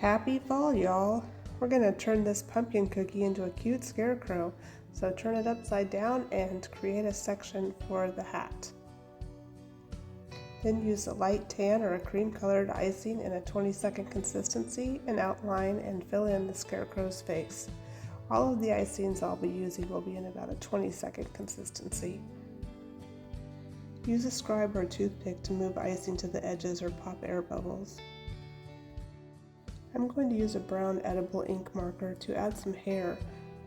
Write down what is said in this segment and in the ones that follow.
Happy fall, y'all! We're gonna turn this pumpkin cookie into a cute scarecrow, so turn it upside down and create a section for the hat. Then use a light tan or a cream colored icing in a 20-second consistency and outline and fill in the scarecrow's face. All of the icings I'll be using will be in about a 20-second consistency. Use a scribe or toothpick to move icing to the edges or pop air bubbles. I'm going to use a brown edible ink marker to add some hair.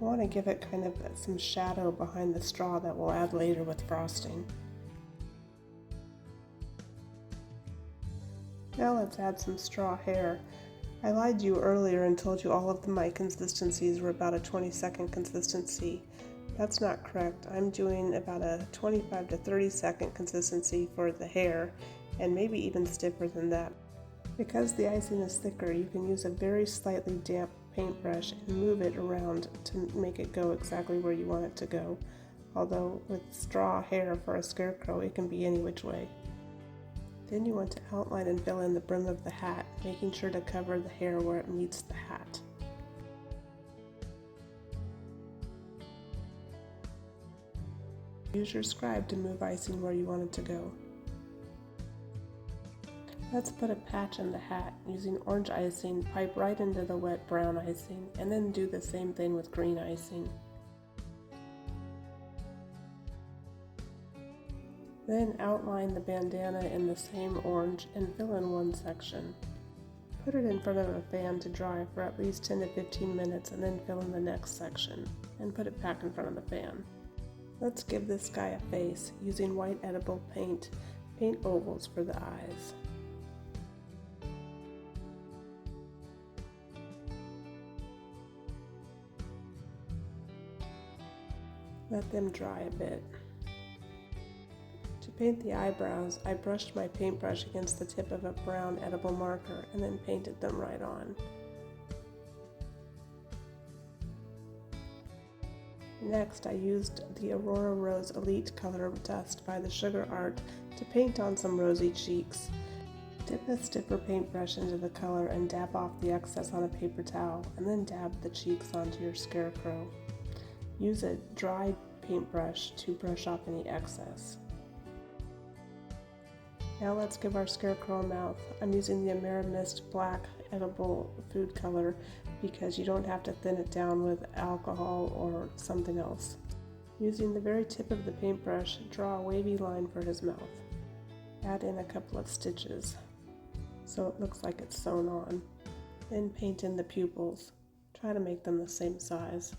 I want to give it kind of some shadow behind the straw that we'll add later with frosting. Now let's add some straw hair. I lied to you earlier and told you all of my consistencies were about a 20-second consistency. That's not correct. I'm doing about a 25 to 30-second consistency for the hair, and maybe even stiffer than that. Because the icing is thicker, you can use a very slightly damp paintbrush and move it around to make it go exactly where you want it to go. Although with straw hair for a scarecrow, it can be any which way. Then you want to outline and fill in the brim of the hat, making sure to cover the hair where it meets the hat. Use your scribe to move icing where you want it to go. Let's put a patch in the hat. Using orange icing, pipe right into the wet brown icing, and then do the same thing with green icing. Then outline the bandana in the same orange and fill in one section. Put it in front of a fan to dry for at least 10 to 15 minutes and then fill in the next section, and put it back in front of the fan. Let's give this guy a face. Using white edible paint, paint ovals for the eyes. Let them dry a bit. To paint the eyebrows, I brushed my paintbrush against the tip of a brown edible marker and then painted them right on. Next, I used the Aurora Rose Elite Color dust by the Sugar Art to paint on some rosy cheeks. Dip a stiffer paintbrush into the color and dab off the excess on a paper towel, and then dab the cheeks onto your scarecrow. Use a dry paintbrush to brush off any excess. Now let's give our scarecrow a mouth. I'm using the Amerimist black edible food color because you don't have to thin it down with alcohol or something else. Using the very tip of the paintbrush, draw a wavy line for his mouth. Add in a couple of stitches so it looks like it's sewn on. Then paint in the pupils. Try to make them the same size.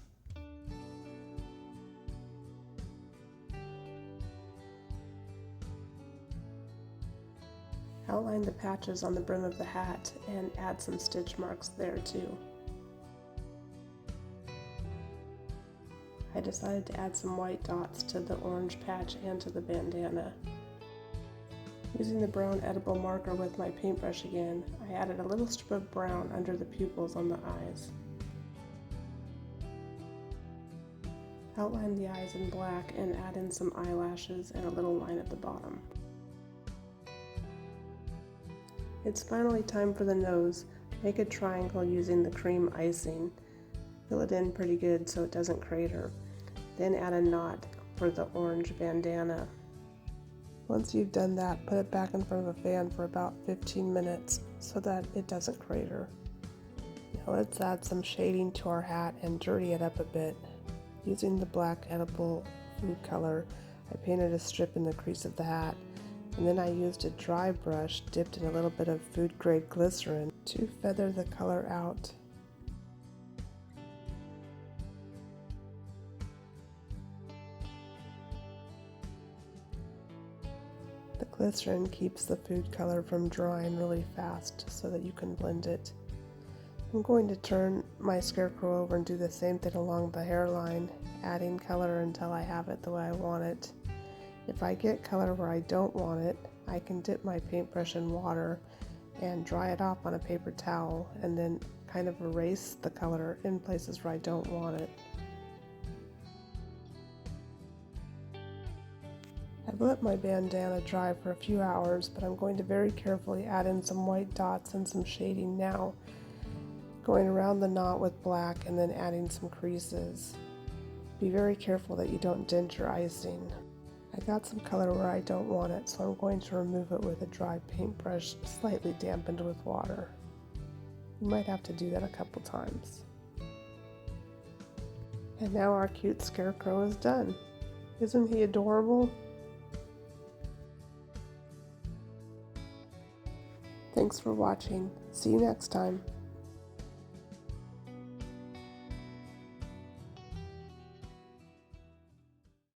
Outline the patches on the brim of the hat and add some stitch marks there too. I decided to add some white dots to the orange patch and to the bandana. Using the brown edible marker with my paintbrush again, I added a little strip of brown under the pupils on the eyes. Outline the eyes in black and add in some eyelashes and a little line at the bottom. It's finally time for the nose. Make a triangle using the cream icing. Fill it in pretty good so it doesn't crater. Then add a knot for the orange bandana. Once you've done that, put it back in front of a fan for about 15 minutes so that it doesn't crater. Now let's add some shading to our hat and dirty it up a bit. Using the black edible food color, I painted a strip in the crease of the hat. And then I used a dry brush dipped in a little bit of food grade glycerin to feather the color out. The glycerin keeps the food color from drying really fast so that you can blend it. I'm going to turn my scarecrow over and do the same thing along the hairline, adding color until I have it the way I want it. If I get color where I don't want it, I can dip my paintbrush in water and dry it off on a paper towel and then kind of erase the color in places where I don't want it. I've let my bandana dry for a few hours, but I'm going to very carefully add in some white dots and some shading now. going around the knot with black and then adding some creases. Be very careful that you don't dent your icing. I got some color where I don't want it, so I'm going to remove it with a dry paintbrush slightly dampened with water. You might have to do that a couple times. And now our cute Scarecrow is done. Isn't he adorable? Thanks for watching. See you next time.